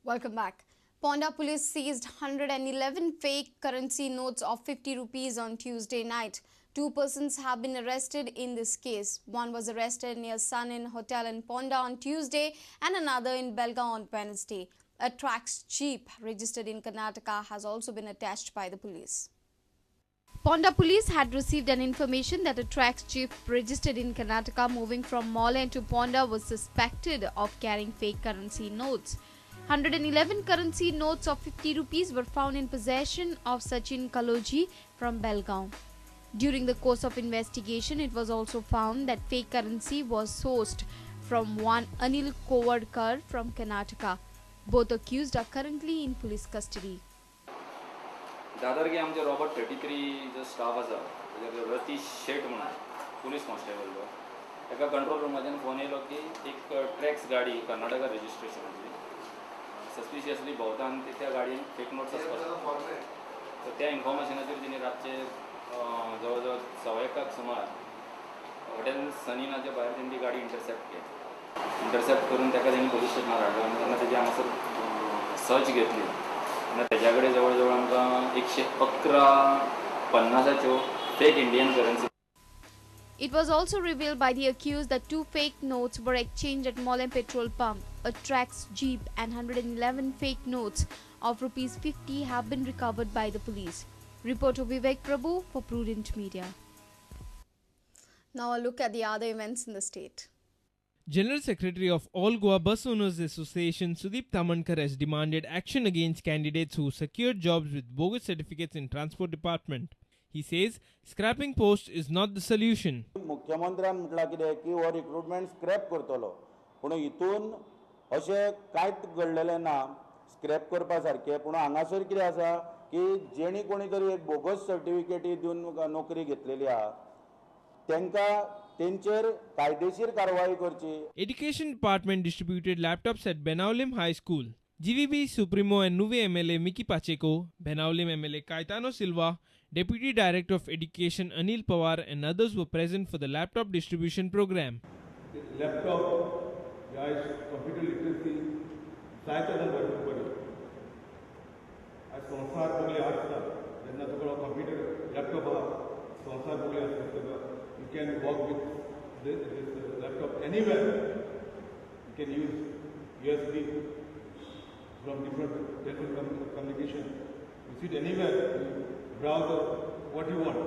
Welcome back. Ponda police seized 111 fake currency notes of 50 rupees on Tuesday night. Two persons have been arrested in this case. One was arrested near Sun Inn Hotel in Ponda on Tuesday and another in Belgaum on Wednesday. A Trax jeep registered in Karnataka has also been attached by the police. Ponda police had received an information that a Trax jeep registered in Karnataka moving from Molle to Ponda was suspected of carrying fake currency notes. 111 currency notes of 50 rupees were found in possession of Sachin Kaloji from Belgaum. During the course of investigation, it was also found that fake currency was sourced from one Anil Kovadkar from Karnataka. Both accused are currently in police custody. दादरगे आमचे Robert 33 जो staff आसा ताजेर रतीश शेट म्हणून police constable जो ताका control रूमाच्यान phone येयलो की एक ट्रॅक्स गाडी कर्नाटका रजिस्ट्रेशनाची सस्पिशियसली भोंवता आनी त्या गाडयेन फेक नोट्स आसपाक तर त्या इन्फॉर्मेशनाचेर तिणी रातचे जवळ जवळ 1:15 सुमार हॉटेल सनिनाच्या भायर तेणी ती गाडी इंटरसेप्ट केली. इंटरसेप्ट करून ताका तेणी पुलीस स्टेशनार हाडलो आनी तेन्ना तेजी हांगासर सर्च घेतली. त्याच्याकडे जवळ-जवळ आमकां 111.50च्यो fake Indian currency. It was also revealed by the accused that two fake notes were exchanged at Molle petrol pump. A Trax jeep and 111 fake notes of rupees 50 have been recovered by the police. Reporter Vivek Prabhu for Prudent Media. Now a look at the other events in the state. General Secretary of All Goa Bus Owners Association Sudeep Tamankar has demanded action against candidates who secured jobs with bogus certificates in Transport Department. He says scrapping posts is not the solution. मुख्यमंत्र्यान म्हटला कितें की हो recruitment scrap करतलो पूण हितून अशें कांयच घडलेलें ना स्क्रॅप करपा सारकें. पूण हांगासर कितें आसा की जेणी कोणी तरी एक बोगस सर्टिफिकेटी दिवन नोकरी घेतलेली आहा तांकां तेंचेर कायदेशीर कारवाई करची. Education Department distributed laptops at Benaulim High School. GVB Supremo and Nuve MLA Miki Pacheco, Benaulim MLA Caetano Silva, Deputy Director of Education Anil Pawar and others were present for the laptop distribution program. Laptop, guys, computer literacy, सायतान भरपूर पडली. आज संसार पगले आसता जेन्ना तुका computer laptop आहा संसार पगले आसता you can work with this laptop anywhere. You can use USB from different communication. You sit anywhere, you browse what you want.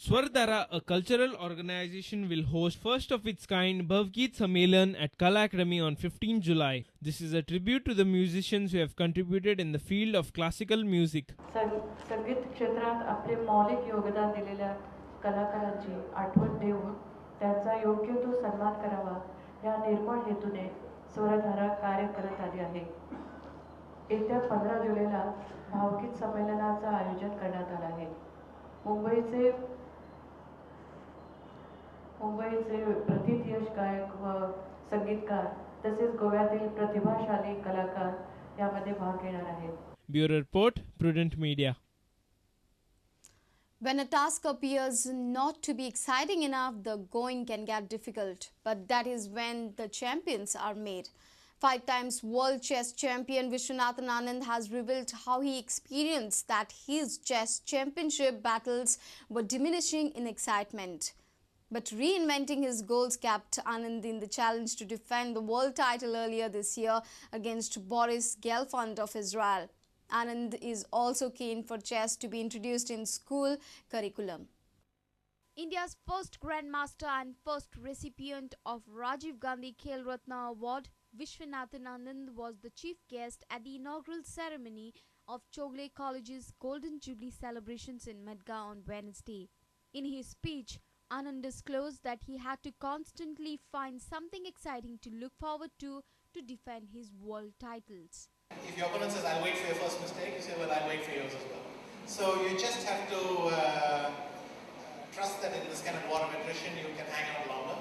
Swardhara, a cultural organization, will host first of its kind Bhavgeet Sammelan at Kala Academy on 15 July. This is a tribute to the musicians who have contributed in the field of classical music. संगीत क्षेत्रात आपले मौलिक योगदान दिलेल्या कलाकारांची आठवण देऊन त्यांचा योग्य तो सन्मान करावा या निर्मळ हेतूने स्वरधारा कार्य करत आली आहे. येत्या 15 जुलैला भावगीत संमेलनाचं आयोजन करण्यात आलं आहे. मुंबईचे प्रतिथयश गायक व संगीतकार तसेच गोव्यातील प्रतिभाशाली कलाकार यामध्ये भाग घेणार आहेत. Bureau Report, Prudent Media. When a task appears not to be exciting enough, the going can get difficult. But that is when the champions are made. 5 times world chess champion Vishwanathan Anand has revealed how he experienced that his chess championship battles were diminishing in excitement. But reinventing his goals kept Anand in the challenge to defend the world title earlier this year against Boris Gelfand of Israel. Anand is also keen for chess to be introduced in school curriculum. India's first Grandmaster and first recipient of Rajiv Gandhi Khel Ratna Award, Vishwanathan Anand, was the chief guest at the inaugural ceremony of Chogle College's Golden Jubilee celebrations in Medga on Wednesday. In his speech, Anand disclosed that he had to constantly find something exciting to look forward to defend his world titles. If your opponent says, I'll wait for your first mistake, you say, well, I'll wait for yours as well. So you just have to trust that in this kind of war of attrition, you can hang out longer.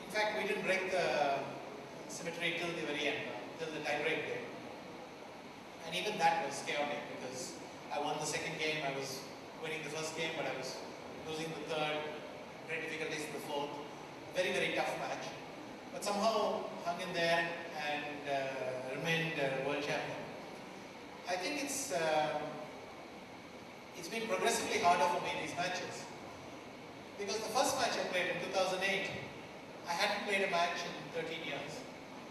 In fact, we didn't break the symmetry till the very end, till the tie-break game. And even that was chaotic because I won the second game, I was winning the first game, but I was losing the third, great difficulties in the fourth. Very, very tough match. but somehow hung in there and remained world champion. I think it's been progressively harder for me these matches, because the first match I played in 2008, I hadn't played a match in 13 years.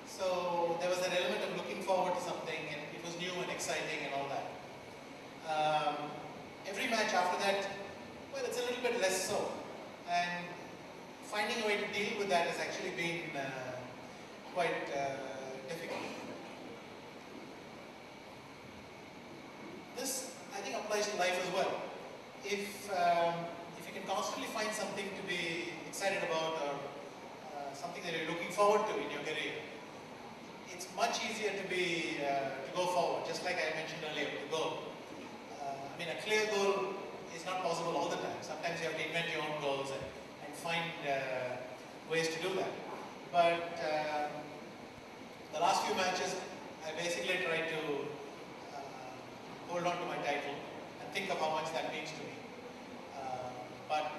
So there was an element of looking forward to something, and it was new and exciting and all that. Every match after that, well, it's a little bit less so. And finding a way to deal with that has actually been quite difficult. This, I think, applies to life as well. If you can constantly find something to be excited about, or something that you're looking forward to in your career, it's much easier to go forward, just like I mentioned earlier with the goal. I mean, a clear goal is not possible all the time. Sometimes you have to invent your own goals and find ways to do that. But the last few matches, I basically tried to hold on to my title and think of how much that means to me. But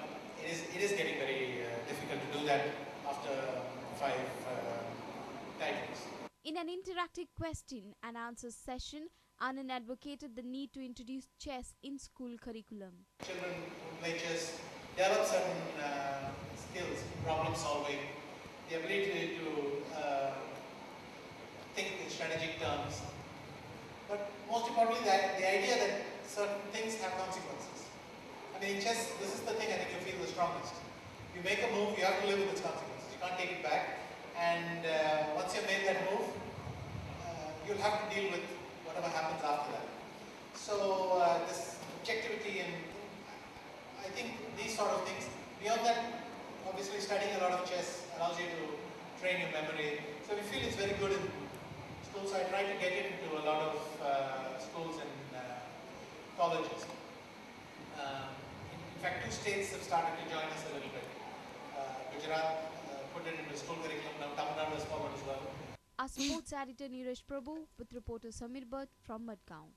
it is getting very difficult to do that after 5 titles. In an interactive question and answer session, Anand advocated the need to introduce chess in school curriculum. Children who play chess develop certain skills, problem solving, the ability to think in strategic terms. But most importantly, the idea that certain things have consequences. I mean, in chess, this is the thing I think you feel the strongest. You make a move, you have to live with its consequences. You can't take it back. And once you've made that move, you'll have to deal with whatever happens after that. So this objectivity, and I think these sort of things, beyond that, obviously studying a lot of chess allows you to train your memory. So we feel it's very good in schools. So I try to get it into a lot of schools and colleges. In fact, 2 states have started to join us a little bit. Gujarat put it into school curriculum, now Tamil Nadu has followed as well. Our sports editor Neeraj Prabhu with reporter Samir Bhatt from Madgaon.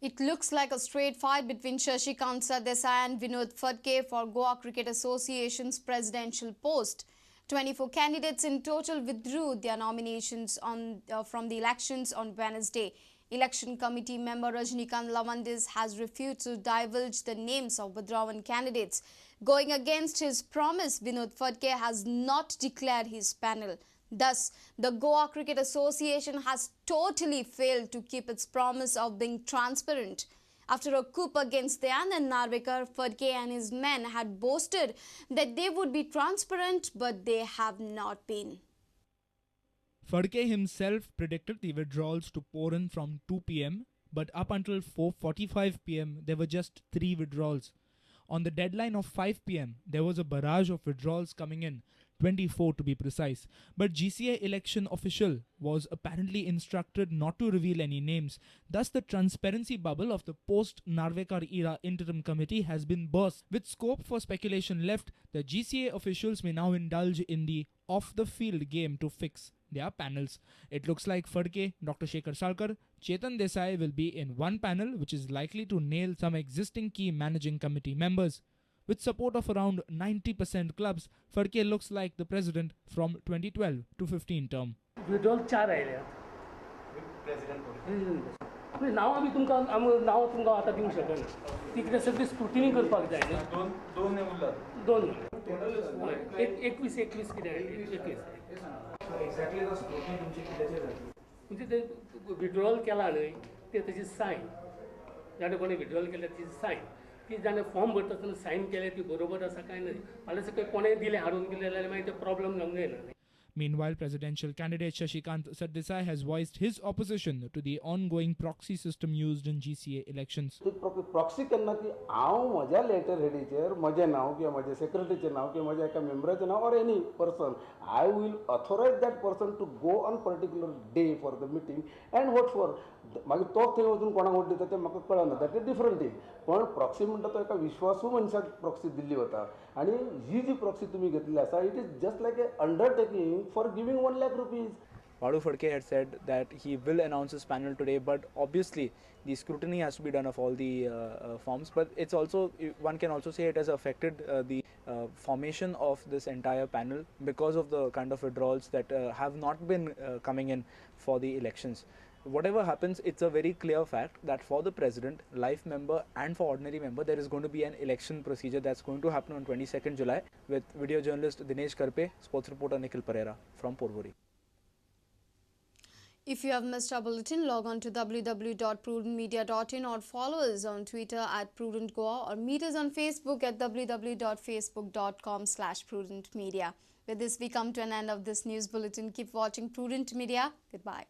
It looks like a straight fight between Shashikant and Vinod PHADKE for Goa Cricket Association's presidential post. 24 candidates in total withdrew their nominations from the elections on Wednesday. Election committee member Shashikant has refused to divulge the names of withdrawn candidates. Going against his promise, Vinod PHADKE has not declared his panel. Thus, the Goa Cricket Association has totally failed to keep its promise of being transparent. After a coup against the Anand Narvekar, PHADKE and his men had boasted that they would be transparent, but they have not been. PHADKE himself predicted the withdrawals to pour in from 2 p.m, but up until 4:45 p.m, there were just 3 withdrawals. On the deadline of 5 p.m, there was a barrage of withdrawals coming in, 24 to be precise. But G.C.A. election official was apparently instructed not to reveal any names. Thus, the transparency bubble of the post-Narvekar era interim committee has been burst. With scope for speculation left, the G.C.A. officials may now indulge in the off-the-field game to fix their panels. It looks like PHADKE, Dr. Shekhar Salkar, Chetan Desai will be in one panel, which is likely to nail some existing key managing committee members. With support of around 90% clubs, PHADKE looks like the president from 2012 to 15 term. Withdrawal 4 आयल्या. नाव आमी तुमकां नाव तुमकां आतां दिवंक शकना. तिकडे सगळी scrutiny करपाक जाय न्ही. दोन उरलात. दोन. 21 कितें एक्झॅक्टली तो स्क्रुटिनी तुमची कितेंचेर जाता. म्हणजे ते विड्रॉल केला न्हय ते ताची सायन. जाणे कोणी विड्रॉल केल्या ती सायन. ती जाणे फॉर्म भरता आसतना सायन केले ती बरोबर आसा काय नाही. फाल्यां सकयल कोणेय दिले हाडून दिले जाल्यार मागीर ते प्रॉब्लेम जावंक जायना. Meanwhile, presidential candidate Shashikant has voiced his opposition to the ongoing proxy system used in G.C.A. elections. Proxy केन्ना की हांव म्हज्या लेटर हेडीचेर म्हजें नांव किंवा म्हज्या सेक्रेटरीचें नांव किंवा म्हज्या एका मेंबराचें नांव or any person I will authorise that person to go on particular day for the meeting and vote for. मागीर तो थंय वचून कोणाक वोट दिता तें म्हाका कळना. That is different thing. पण प्रॉक्सी म्हणटा तो एका विश्वासू मनशाक प्रॉक्सी दिल्ली वता आनी ही जी प्रॉक्सी तुमी घेतली आसा it is just like A undertaking for giving 1 lakh rupees. Madhu PHADKE had said that he will announce his panel today, but obviously the scrutiny has to be done of all the forms. But it's also, one can also say it has affected the formation of this entire panel because of the kind of withdrawals that have not been coming in for the elections. Whatever happens, it's a very clear fact that for the president, life member and for ordinary member, there is going to be an election procedure that's going to happen on 22nd July with video journalist Dinesh Karpe, sports reporter Nikhil Pereira from Porvorim. If you have missed our bulletin, log on to www.prudentmedia.in or follow us on Twitter at Prudent Goa or meet us on Facebook at www.facebook.com/prudentmedia. With this, we come to an end of this news bulletin. Keep watching Prudent Media. Goodbye.